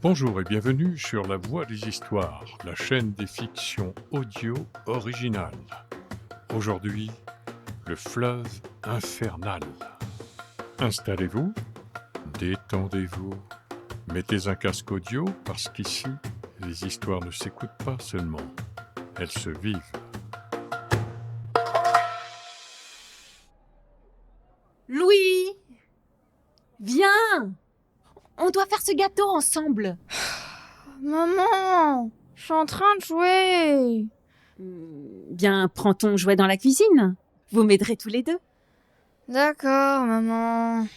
Bonjour et bienvenue sur La Voix des Histoires, la chaîne des fictions audio originales. Aujourd'hui, le fleuve infernal. Installez-vous, détendez-vous, mettez un casque audio parce qu'ici, les histoires ne s'écoutent pas seulement, elles se vivent. Louis, viens! On doit faire ce gâteau ensemble. Maman, je suis en train de jouer. Bien, prends ton jouet dans la cuisine. Vous m'aiderez tous les deux. D'accord, maman.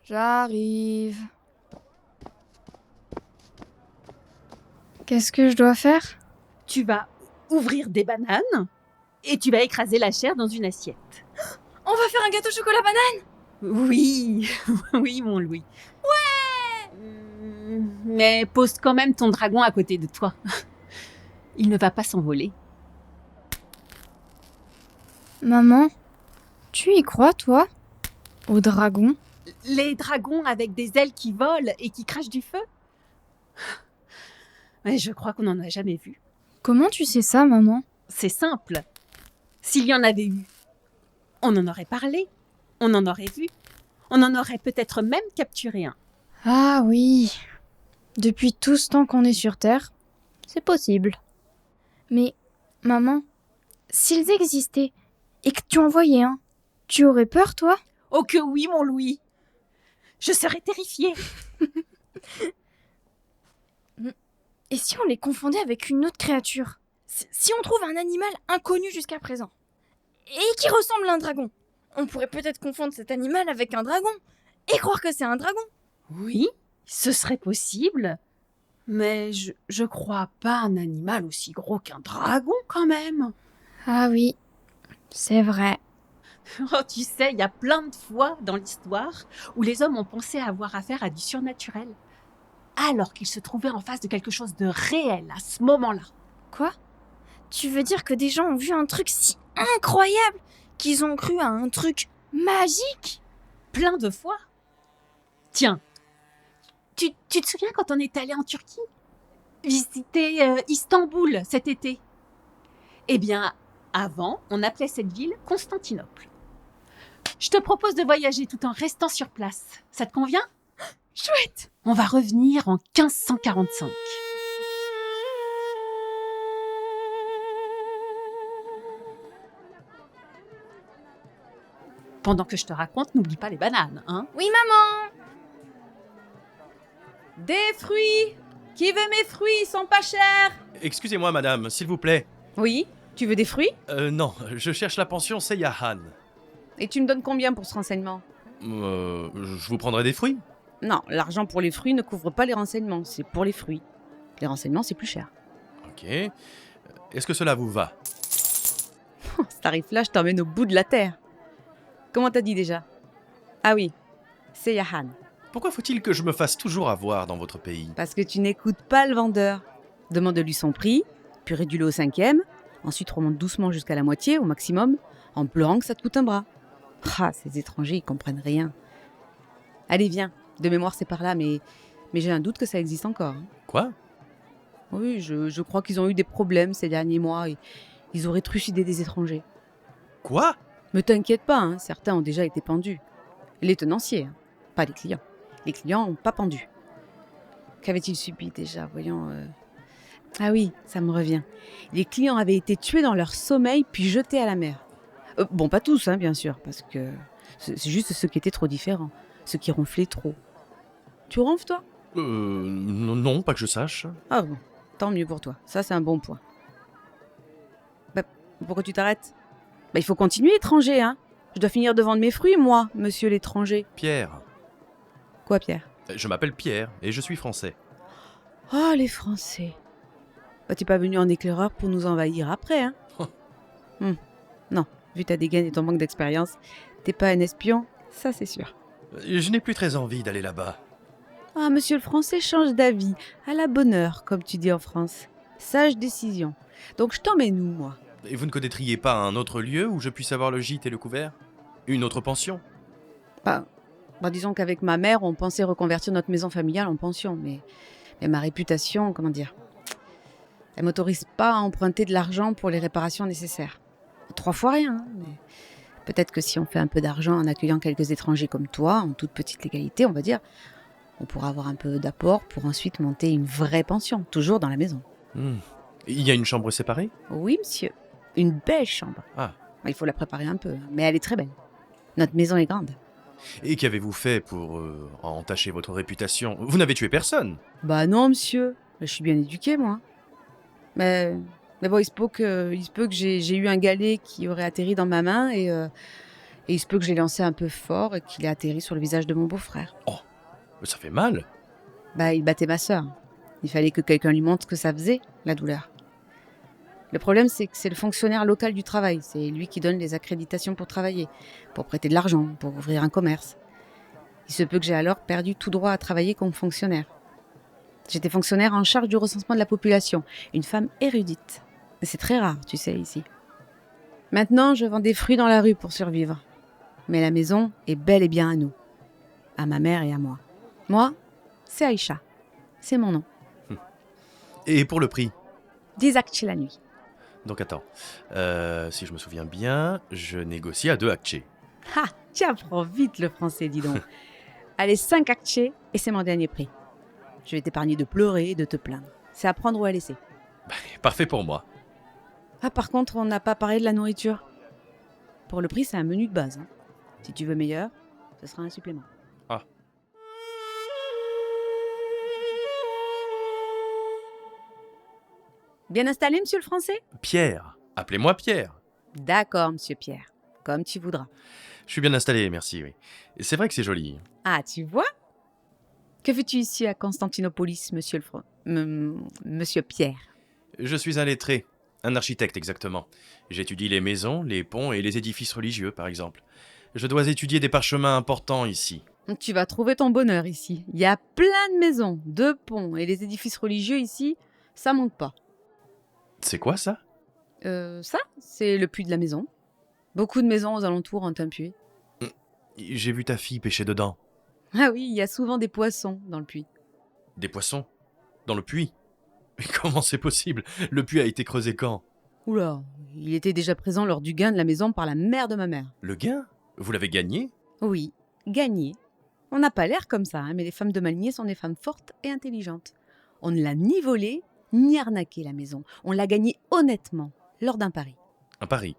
J'arrive. Qu'est-ce que je dois faire? Tu vas ouvrir des bananes et tu vas écraser la chair dans une assiette. On va faire un gâteau chocolat banane? Oui, oui mon Louis. Mais pose quand même ton dragon à côté de toi. Il ne va pas s'envoler. Maman, tu y crois, toi? Au dragon? Les dragons avec des ailes qui volent et qui crachent du feu? Mais je crois qu'on n'en a jamais vu. Comment tu sais ça, maman? C'est simple. S'il y en avait eu, on en aurait parlé, on en aurait vu, on en aurait peut-être même capturé un. Ah oui. Depuis tout ce temps qu'on est sur Terre, c'est possible. Mais, maman, s'ils existaient et que tu en voyais un, tu aurais peur, toi? Oh que oui, mon Louis! Je serais terrifiée. Et si on les confondait avec une autre créature? Si on trouve un animal inconnu jusqu'à présent, et qui ressemble à un dragon, on pourrait peut-être confondre cet animal avec un dragon, et croire que c'est un dragon. Oui, ce serait possible. Mais je crois pas un animal aussi gros qu'un dragon quand même. Ah oui, c'est vrai. Oh, tu sais, il y a plein de fois dans l'histoire où les hommes ont pensé avoir affaire à du surnaturel, alors qu'ils se trouvaient en face de quelque chose de réel à ce moment-là. Quoi? Tu veux dire que des gens ont vu un truc si incroyable qu'ils ont cru à un truc magique? Plein de fois. Tiens, tu te souviens quand on est allé en Turquie visiter Istanbul cet été? Eh bien, avant, on appelait cette ville Constantinople. Je te propose de voyager tout en restant sur place. Ça te convient? Chouette! On va revenir en 1545. Pendant que je te raconte, n'oublie pas les bananes, hein? Oui, maman! Des fruits! Qui veut mes fruits? Ils sont pas chers! Excusez-moi madame, s'il vous plaît. Oui, tu veux des fruits? Non, je cherche la pension Seyahan. Et tu me donnes combien pour ce renseignement? Je vous prendrai des fruits. Non, l'argent pour les fruits ne couvre pas les renseignements, c'est pour les fruits. Les renseignements, c'est plus cher. Ok. Est-ce que cela vous va? Ce tarif-là, je t'emmène au bout de la terre. Comment t'as dit déjà? Ah oui, c'est Yahan. Pourquoi faut-il que je me fasse toujours avoir dans votre pays? Parce que tu n'écoutes pas le vendeur. Demande-lui son prix, puis réduis-le au 5e, ensuite remonte doucement jusqu'à la moitié, au maximum, en pleurant que ça te coûte un bras. Ah, ces étrangers, ils comprennent rien. Allez, viens. De mémoire, c'est par là, mais j'ai un doute que ça existe encore. Quoi? Oui, je crois qu'ils ont eu des problèmes ces derniers mois. Et ils auraient trucidé des étrangers. Quoi? Mais t'inquiète pas, hein, certains ont déjà été pendus. Les tenanciers, hein, pas les clients. Les clients n'ont pas pendu. Qu'avaient-ils subi déjà? Voyons. Ah oui, ça me revient. Les clients avaient été tués dans leur sommeil puis jetés à la mer. Bon, pas tous, hein, bien sûr, parce que c'est juste ceux qui étaient trop différents. Ceux qui ronflaient trop. Tu ronfles, toi? Non, pas que je sache. Ah bon, tant mieux pour toi. Ça, c'est un bon point. Bah, pourquoi tu t'arrêtes? Bah, il faut continuer, étranger, hein. Je dois finir de vendre mes fruits, moi, monsieur l'étranger. Pierre. Quoi, Pierre? Je m'appelle Pierre et je suis français. Oh, les Français. Bah, t'es pas venu en éclaireur pour nous envahir après, hein? Non, vu ta dégaine et ton manque d'expérience, t'es pas un espion, ça c'est sûr. Je n'ai plus très envie d'aller là-bas. Ah, monsieur le Français change d'avis, à la bonne heure, comme tu dis en France. Sage décision. Donc je t'emmène où, moi? Et vous ne connaîtriez pas un autre lieu où je puisse avoir le gîte et le couvert? Une autre pension? Bah, disons qu'avec ma mère, on pensait reconvertir notre maison familiale en pension, mais Et ma réputation, comment dire, elle m'autorise pas à emprunter de l'argent pour les réparations nécessaires. 3 fois rien, hein, mais peut-être que si on fait un peu d'argent en accueillant quelques étrangers comme toi, en toute petite légalité, on va dire, on pourra avoir un peu d'apport pour ensuite monter une vraie pension, toujours dans la maison. Il y a une chambre séparée? Oui, monsieur. Une belle chambre. Ah. Il faut la préparer un peu, hein, mais elle est très belle. Notre maison est grande. Et qu'avez-vous fait pour entacher votre réputation? Vous n'avez tué personne. Bah non, monsieur. Je suis bien éduquée, moi. Mais bon, il se peut que j'ai eu un galet qui aurait atterri dans ma main et il se peut que je l'ai lancé un peu fort et qu'il ait atterri sur le visage de mon beau-frère. Oh, mais ça fait mal. Bah, il battait ma sœur. Il fallait que quelqu'un lui montre ce que ça faisait, la douleur. Le problème, c'est que c'est le fonctionnaire local du travail. C'est lui qui donne les accréditations pour travailler, pour prêter de l'argent, pour ouvrir un commerce. Il se peut que j'ai alors perdu tout droit à travailler comme fonctionnaire. J'étais fonctionnaire en charge du recensement de la population, une femme érudite. C'est très rare, tu sais, ici. Maintenant, je vends des fruits dans la rue pour survivre. Mais la maison est bel et bien à nous. À ma mère et à moi. Moi, c'est Aïcha. C'est mon nom. Et pour le prix? 10 akçés la nuit. Donc attends, si je me souviens bien, je négocie à 2 akçés. Ah, tu apprends vite le français, dis donc. Allez, 5 akçés et c'est mon dernier prix. Je vais t'épargner de pleurer et de te plaindre. C'est à prendre ou à laisser. Parfait pour moi. Ah, par contre, on n'a pas parlé de la nourriture. Pour le prix, c'est un menu de base. Hein. Si tu veux meilleur, ce sera un supplément. Ah. Bien installé, monsieur le français? Pierre, appelez-moi Pierre. D'accord, monsieur Pierre. Comme tu voudras. Je suis bien installé, merci, oui. Et c'est vrai que c'est joli. Ah, tu vois? Que fais-tu ici à Constantinopolis, monsieur monsieur Pierre? Je suis un lettré, un architecte exactement. J'étudie les maisons, les ponts et les édifices religieux, par exemple. Je dois étudier des parchemins importants ici. Tu vas trouver ton bonheur ici. Il y a plein de maisons, de ponts et les édifices religieux ici, ça manque pas. C'est quoi ça? Ça, c'est le puits de la maison. Beaucoup de maisons aux alentours ont un puits. J'ai vu ta fille pêcher dedans. Ah oui, il y a souvent des poissons dans le puits. Des poissons? Dans le puits? Mais comment c'est possible? Le puits a été creusé quand? Oula, il était déjà présent lors du gain de la maison par la mère de ma mère. Le gain? Vous l'avez gagné? Oui, gagné. On n'a pas l'air comme ça, hein, mais les femmes de Malnier sont des femmes fortes et intelligentes. On ne l'a ni volée, ni arnaqué la maison. On l'a gagnée honnêtement, lors d'un pari. Un pari.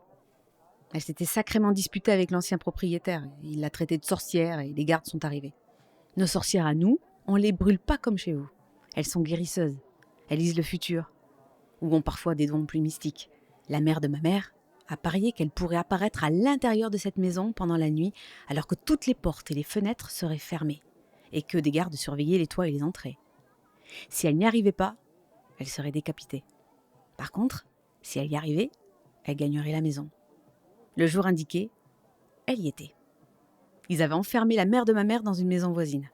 Elle s'était sacrément disputée avec l'ancien propriétaire. Il l'a traitée de sorcière et les gardes sont arrivés. Nos sorcières à nous, on les brûle pas comme chez vous. Elles sont guérisseuses. Elles lisent le futur. Ou ont parfois des dons plus mystiques. La mère de ma mère a parié qu'elle pourrait apparaître à l'intérieur de cette maison pendant la nuit, alors que toutes les portes et les fenêtres seraient fermées, et que des gardes surveillaient les toits et les entrées. Si elle n'y arrivait pas, elle serait décapitée. Par contre, si elle y arrivait, elle gagnerait la maison. Le jour indiqué, elle y était. Ils avaient enfermé la mère de ma mère dans une maison voisine.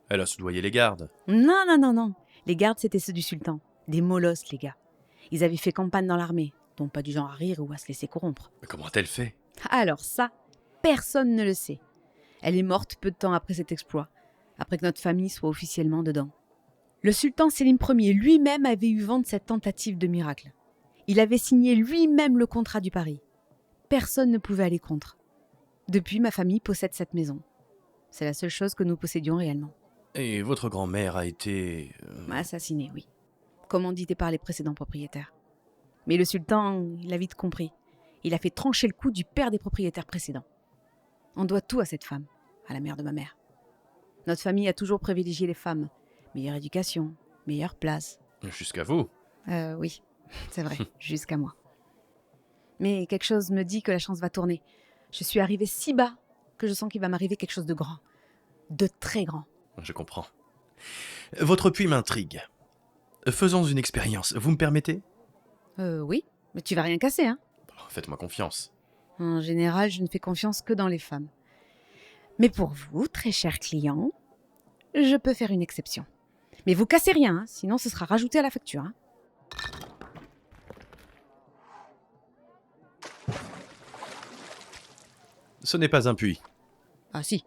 Elle a soudoyé les gardes. Non. Les gardes, c'était ceux du sultan. Des molosses, les gars. Ils avaient fait campagne dans l'armée, donc pas du genre à rire ou à se laisser corrompre. Mais comment a-t-elle fait? Alors ça, personne ne le sait. Elle est morte peu de temps après cet exploit, après que notre famille soit officiellement dedans. Le sultan Sélim Ier lui-même avait eu vent de cette tentative de miracle. Il avait signé lui-même le contrat du pari. Personne ne pouvait aller contre. Depuis, ma famille possède cette maison. C'est la seule chose que nous possédions réellement. Et votre grand-mère a été... Assassinée, oui. Commanditée par les précédents propriétaires. Mais le sultan, il a vite compris. Il a fait trancher le cou du père des propriétaires précédents. On doit tout à cette femme, à la mère de ma mère. Notre famille a toujours privilégié les femmes. Meilleure éducation, meilleure place. Jusqu'à vous. Oui, c'est vrai, jusqu'à moi. Mais quelque chose me dit que la chance va tourner. Je suis arrivée si bas que je sens qu'il va m'arriver quelque chose de grand. De très grand. Je comprends. Votre puits m'intrigue. Faisons une expérience, vous me permettez? Oui, mais tu vas rien casser, hein? Faites-moi confiance. En général, je ne fais confiance que dans les femmes. Mais pour vous, très cher client, je peux faire une exception. Mais vous cassez rien, hein, sinon ce sera rajouté à la facture. Hein. Ce n'est pas un puits. Ah si.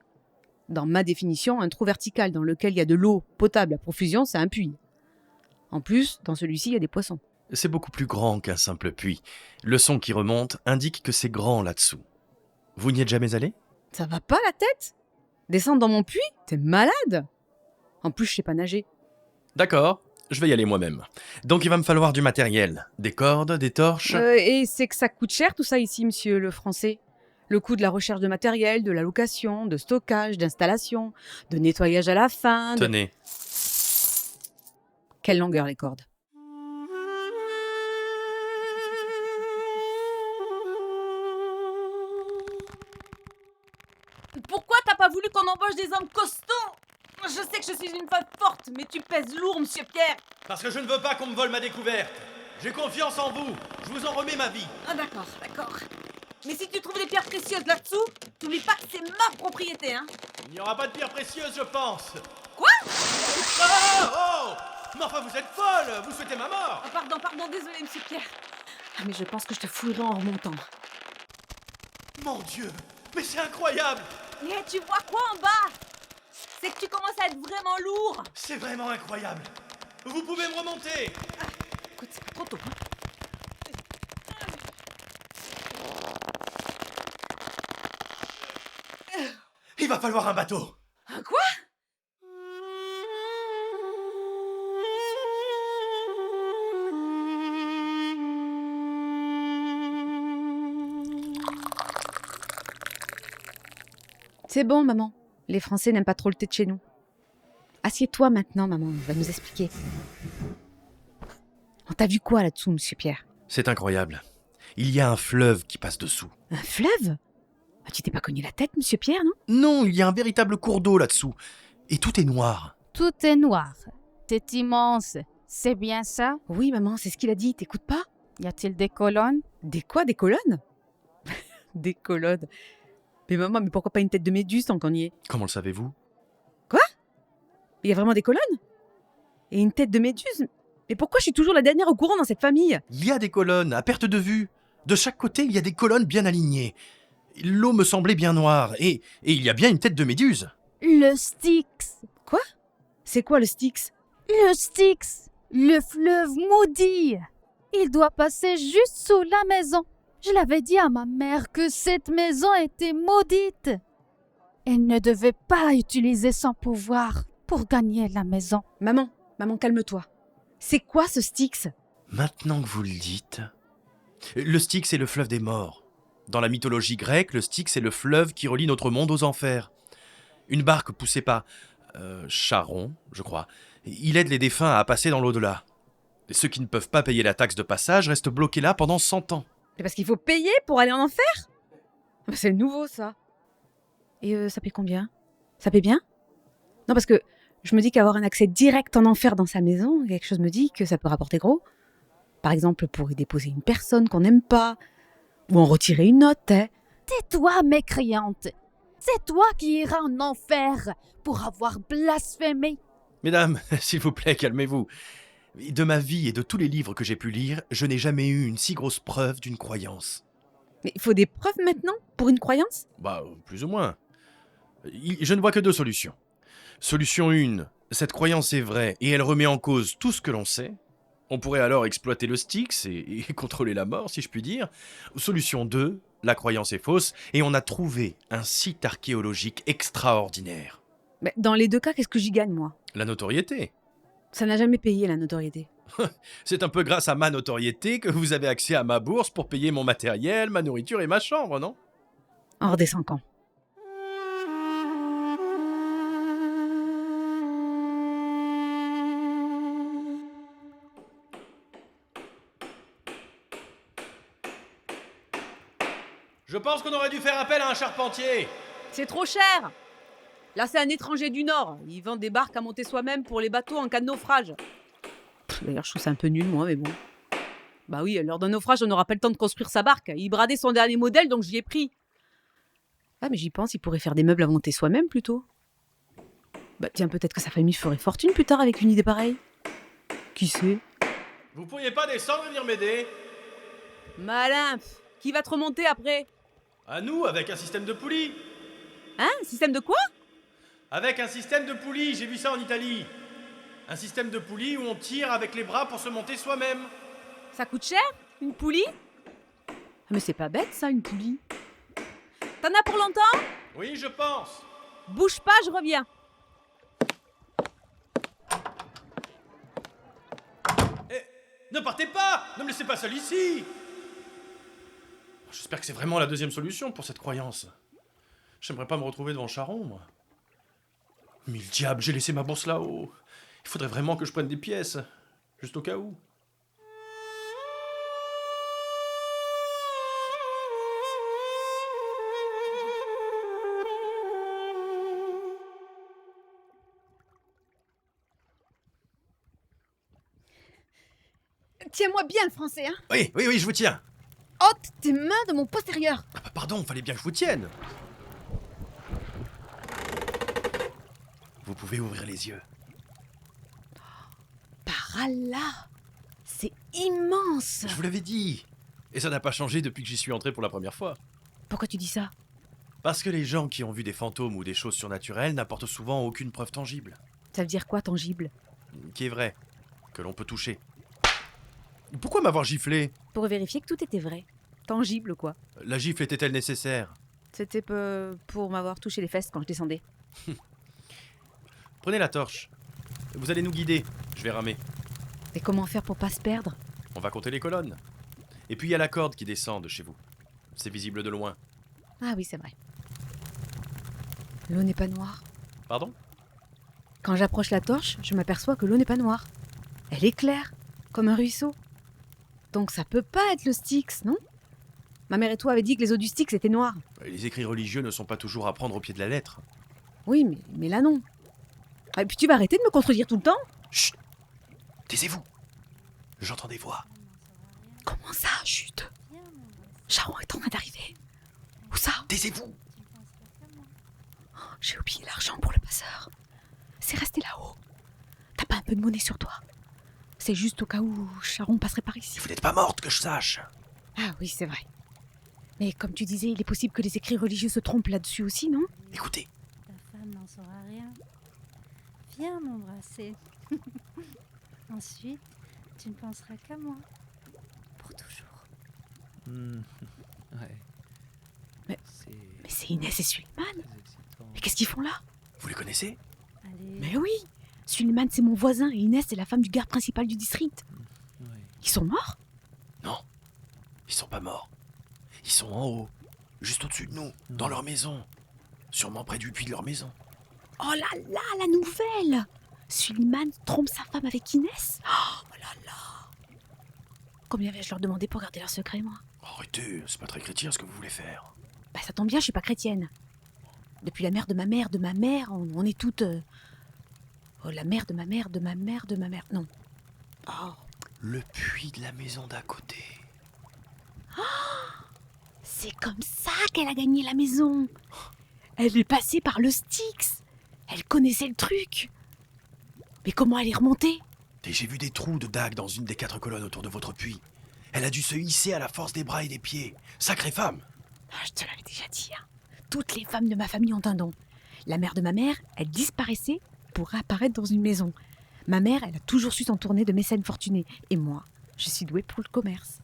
Dans ma définition, un trou vertical dans lequel il y a de l'eau potable à profusion, c'est un puits. En plus, dans celui-ci, il y a des poissons. C'est beaucoup plus grand qu'un simple puits. Le son qui remonte indique que c'est grand là-dessous. Vous n'y êtes jamais allé? Ça va pas la tête? Descendre dans mon puits? T'es malade? En plus, je sais pas nager. D'accord, je vais y aller moi-même. Donc il va me falloir du matériel. Des cordes, des torches... Et c'est que ça coûte cher tout ça ici, monsieur le français. Le coût de la recherche de matériel, de la location, de stockage, d'installation, de nettoyage à la fin... Tenez, Quelle longueur les cordes? Pourquoi t'as pas voulu qu'on embauche des hommes costauds? Je sais que je suis une femme forte, mais tu pèses lourd, monsieur Pierre. parce que je ne veux pas qu'on me vole ma découverte. J'ai confiance en vous. Je vous en remets ma vie. Ah d'accord. Mais si tu trouves des pierres précieuses là-dessous, t'oublies pas que c'est ma propriété, hein. Il n'y aura pas de pierre précieuse, je pense. Quoi? Ah, oh! Mais enfin, vous êtes folle. Vous souhaitez ma mort. Oh, pardon, désolé, monsieur Pierre. Ah mais je pense que je te fouillerai en remontant. Mon Dieu, mais c'est incroyable. Mais tu vois quoi en bas? C'est que tu commences à être vraiment lourd. C'est vraiment incroyable. Vous pouvez me remonter. Écoute, c'est pas trop tôt, hein. Il va falloir un bateau. Un quoi? C'est bon, maman. Les Français n'aiment pas trop le thé de chez nous. Assieds-toi maintenant, maman. Va nous expliquer. On t'a vu quoi là-dessous, monsieur Pierre? C'est incroyable. Il y a un fleuve qui passe dessous. Un fleuve? Ah, tu t'es pas cogné la tête, monsieur Pierre, non? Non, il y a un véritable cours d'eau là-dessous. Et tout est noir. Tout est noir. C'est immense. C'est bien ça? Oui, maman, c'est ce qu'il a dit. T'écoutes pas? Y a-t-il des colonnes? Des quoi? Des colonnes? Des colonnes. Mais maman, mais pourquoi pas une tête de méduse tant qu'on y est? Comment le savez-vous? Il y a vraiment des colonnes? Et une tête de méduse? Mais pourquoi je suis toujours la dernière au courant dans cette famille? Il y a des colonnes, à perte de vue. De chaque côté, il y a des colonnes bien alignées. L'eau me semblait bien noire. Et il y a bien une tête de méduse. Le Styx. C'est quoi le Styx? Le Styx. Le fleuve maudit. Il doit passer juste sous la maison. Je l'avais dit à ma mère que cette maison était maudite. Elle ne devait pas utiliser son pouvoir pour gagner la maison. Maman, calme-toi. C'est quoi ce Styx? Maintenant que vous le dites... Le Styx est le fleuve des morts. Dans la mythologie grecque, le Styx est le fleuve qui relie notre monde aux enfers. Une barque poussée par Charon, je crois. Il aide les défunts à passer dans l'au-delà. Et ceux qui ne peuvent pas payer la taxe de passage restent bloqués là pendant 100 ans. C'est parce qu'il faut payer pour aller en enfer? C'est nouveau, ça. Et ça paie combien? Ça paie bien? Non, parce que je me dis qu'avoir un accès direct en enfer dans sa maison, quelque chose me dit que ça peut rapporter gros. Par exemple, pour y déposer une personne qu'on n'aime pas, ou en retirer une autre, hein. Tais-toi, mécréante. C'est toi qui iras en enfer pour avoir blasphémé. Mesdames, s'il vous plaît, calmez-vous. De ma vie et de tous les livres que j'ai pu lire, je n'ai jamais eu une si grosse preuve d'une croyance. Mais il faut des preuves maintenant pour une croyance? Bah, plus ou moins. Je ne vois que deux solutions. Solution 1, cette croyance est vraie et elle remet en cause tout ce que l'on sait. On pourrait alors exploiter le Styx et contrôler la mort, si je puis dire. Solution 2, la croyance est fausse et on a trouvé un site archéologique extraordinaire. Mais dans les deux cas, qu'est-ce que j'y gagne, moi? La notoriété. Ça n'a jamais payé, la notoriété. C'est un peu grâce à ma notoriété que vous avez accès à ma bourse pour payer mon matériel, ma nourriture et ma chambre, non? En redescend quand? Je pense qu'on aurait dû faire appel à un charpentier. C'est trop cher! Là, c'est un étranger du Nord. Il vend des barques à monter soi-même pour les bateaux en cas de naufrage. D'ailleurs, je trouve ça un peu nul, moi, mais bon. Bah oui, lors d'un naufrage, on n'aura pas le temps de construire sa barque. Il bradait son dernier modèle, donc j'y ai pris. Ah, mais j'y pense, il pourrait faire des meubles à monter soi-même, plutôt. Bah tiens, peut-être que sa famille ferait fortune plus tard avec une idée pareille. Qui sait? Vous pourriez pas descendre et venir m'aider? Malin! Qui va te remonter après? À nous, avec un système de poulie. Hein? Système de quoi? Avec un système de poulie, j'ai vu ça en Italie. Un système de poulie où on tire avec les bras pour se monter soi-même. Ça coûte cher, une poulie? Ah, mais c'est pas bête ça, une poulie. T'en as pour longtemps? Oui, je pense. Bouge pas, je reviens. Ne partez pas! Ne me laissez pas seul ici! J'espère que c'est vraiment la deuxième solution pour cette croyance. J'aimerais pas me retrouver devant Charon, moi. Mille diables, j'ai laissé ma bourse là-haut. Il faudrait vraiment que je prenne des pièces. Juste au cas où. Tiens-moi bien le français, hein. Oui, je vous tiens. Ôte tes mains de mon postérieur. Ah bah pardon, fallait bien que je vous tienne. Vous pouvez ouvrir les yeux. Par Allah, c'est immense. Je vous l'avais dit. Et ça n'a pas changé depuis que j'y suis entré pour la première fois. Pourquoi tu dis ça? Parce que les gens qui ont vu des fantômes ou des choses surnaturelles n'apportent souvent aucune preuve tangible. Ça veut dire quoi, tangible? Qui est vrai. Que l'on peut toucher. Pourquoi m'avoir giflé? Pour vérifier que tout était vrai. Tangible, quoi. La gifle était-elle nécessaire? C'était pour m'avoir touché les fesses quand je descendais. Prenez la torche. Vous allez nous guider. Je vais ramer. Et comment faire pour pas se perdre? On va compter les colonnes. Et puis il y a la corde qui descend de chez vous. C'est visible de loin. Ah oui, c'est vrai. L'eau n'est pas noire. Pardon? Quand j'approche la torche, je m'aperçois que l'eau n'est pas noire. Elle est claire, comme un ruisseau. Donc ça peut pas être le Styx, non? Ma mère et toi avaient dit que les eaux du Styx étaient noires. Les écrits religieux ne sont pas toujours à prendre au pied de la lettre. Oui, mais là non. Ah, et puis tu vas arrêter de me contredire tout le temps? Chut! Taisez-vous! J'entends des voix. Comment ça, chut? Charon est en train d'arriver. Où ça? Taisez-vous! J'ai oublié l'argent pour le passeur. C'est resté là-haut. T'as pas un peu de monnaie sur toi? C'est juste au cas où Charon passerait par ici. Vous n'êtes pas morte, que je sache. Ah oui, c'est vrai. Mais comme tu disais, il est possible que les écrits religieux se trompent là-dessus aussi, non? Écoutez. Ta femme n'en saura rien. Viens m'embrasser. Ensuite, tu ne penseras qu'à moi. Pour toujours. Ouais. Mais- C'est Mais c'est Inès et Suleiman. très excitant. Mais qu'est-ce qu'ils font là? Vous les connaissez? Allez. Mais oui, Suleiman c'est mon voisin et Inès c'est la femme du garde principal du district. Ouais. Ils sont morts? Non. Ils sont pas morts. Ils sont en haut. Juste au-dessus de nous. Dans leur maison. Sûrement près du puits de leur maison. Oh là là, la nouvelle! Suleiman trompe sa femme avec Inès? Oh là là! Combien vais-je leur demander pour garder leur secret, moi? Arrêtez, c'est pas très chrétien ce que vous voulez faire. Bah ça tombe bien, je suis pas chrétienne. Depuis la mère de ma mère, on est toutes... Oh, la mère de ma mère, non. Oh, Le puits de la maison d'à côté. c'est comme ça qu'elle a gagné la maison. Elle est passée par le Styx. Elle connaissait le truc. Mais comment elle est remontée? Et j'ai vu des trous de dague dans une des 4 colonnes autour de votre puits. Elle a dû se hisser à la force des bras et des pieds. Sacrée femme! Ah, je te l'avais déjà dit. Hein. Toutes les femmes de ma famille ont un don. La mère de ma mère, elle disparaissait pour réapparaître dans une maison. Ma mère, elle a toujours su s'entourner de mécènes fortunés. Et moi, je suis douée pour le commerce.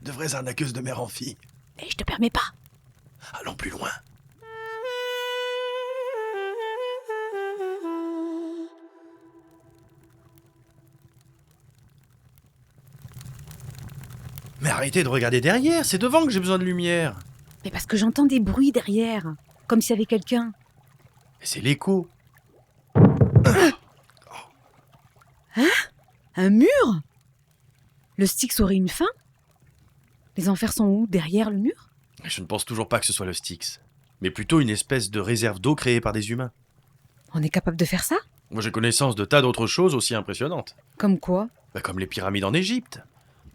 De vraies arnaqueuses de mère en fille. Et je te permets pas. Allons plus loin. Mais arrêtez de regarder derrière, c'est devant que j'ai besoin de lumière. Mais parce que j'entends des bruits derrière. Comme s'il y avait quelqu'un. Mais c'est l'écho. Un mur? Le Styx aurait une fin? Les enfers sont où? Derrière le mur? Je ne pense toujours pas que ce soit le Styx, mais plutôt une espèce de réserve d'eau créée par des humains. On est capable de faire ça? Moi j'ai connaissance de tas d'autres choses aussi impressionnantes. Comme quoi? Comme les pyramides en Égypte.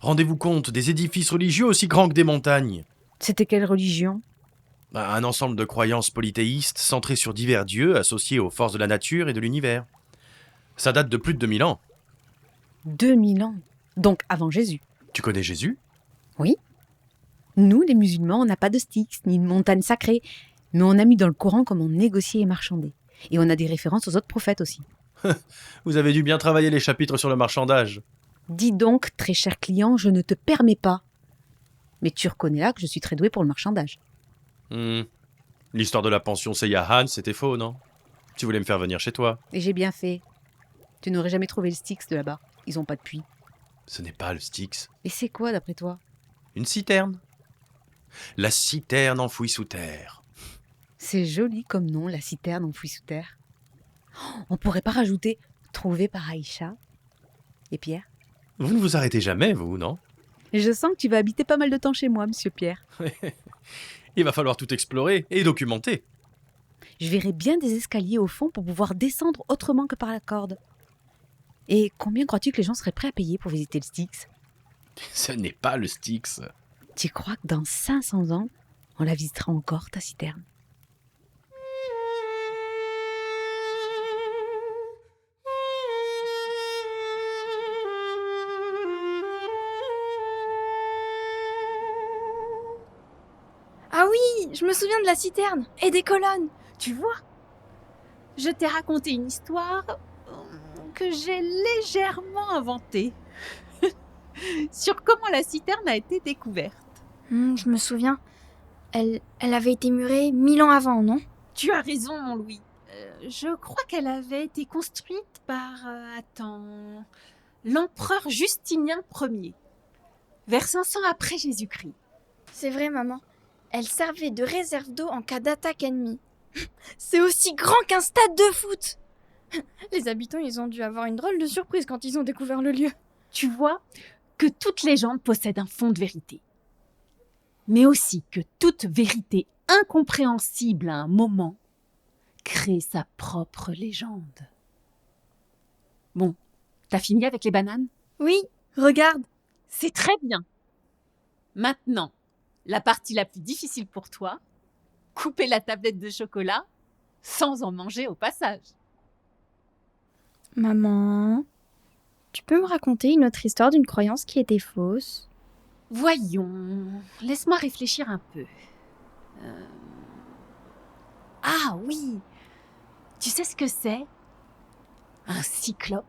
Rendez-vous compte, des édifices religieux aussi grands que des montagnes. C'était quelle religion? Un ensemble de croyances polythéistes centrées sur divers dieux associés aux forces de la nature et de l'univers. Ça date de plus de 2000 ans. 2000 ans. Donc avant Jésus. Tu connais Jésus? Nous, les musulmans, on n'a pas de Styx, ni de montagne sacrée. Mais on a mis dans le Coran comment négocier et marchander. Et on a des références aux autres prophètes aussi. Vous avez dû bien travailler les chapitres sur le marchandage. Dis donc, très cher client, je ne te permets pas. Mais tu reconnais là que je suis très douée pour le marchandage. L'histoire de la pension Seiya-Han, c'était faux, non? Tu voulais me faire venir chez toi. Et j'ai bien fait. Tu n'aurais jamais trouvé le Styx de là-bas. Ils ont pas de puits. Ce n'est pas le Styx. Et c'est quoi d'après toi? Une citerne. La citerne enfouie sous terre. C'est joli comme nom, la citerne enfouie sous terre. On pourrait pas rajouter trouvé par Aïcha et Pierre? Vous ne vous arrêtez jamais, vous, non? Je sens que tu vas habiter pas mal de temps chez moi, monsieur Pierre. Il va falloir tout explorer et documenter. Je verrai bien des escaliers au fond pour pouvoir descendre autrement que par la corde. Et combien crois-tu que les gens seraient prêts à payer pour visiter le Styx? Ce n'est pas le Styx. Tu crois que dans 500 ans, on la visitera encore, ta citerne? Ah oui, je me souviens de la citerne et des colonnes. Tu vois, je t'ai raconté une histoire que j'ai légèrement inventée sur comment la citerne a été découverte. Je me souviens. Elle avait été murée 1000 ans avant, non? Tu as raison, mon Louis. Je crois qu'elle avait été construite par, l'empereur Justinien Ier, vers 500 après Jésus-Christ. C'est vrai, maman. Elle servait de réserve d'eau en cas d'attaque ennemie. C'est aussi grand qu'un stade de foot. Les habitants, ils ont dû avoir une drôle de surprise quand ils ont découvert le lieu. Tu vois que toute légende possède un fond de vérité, mais aussi que toute vérité incompréhensible à un moment crée sa propre légende. Bon, t'as fini avec les bananes? Oui, regarde. C'est très bien. Maintenant, la partie la plus difficile pour toi, couper la tablette de chocolat sans en manger au passage. Maman, tu peux me raconter une autre histoire d'une croyance qui était fausse? Voyons, laisse-moi réfléchir un peu. Ah oui, tu sais ce que c'est? Un cyclope?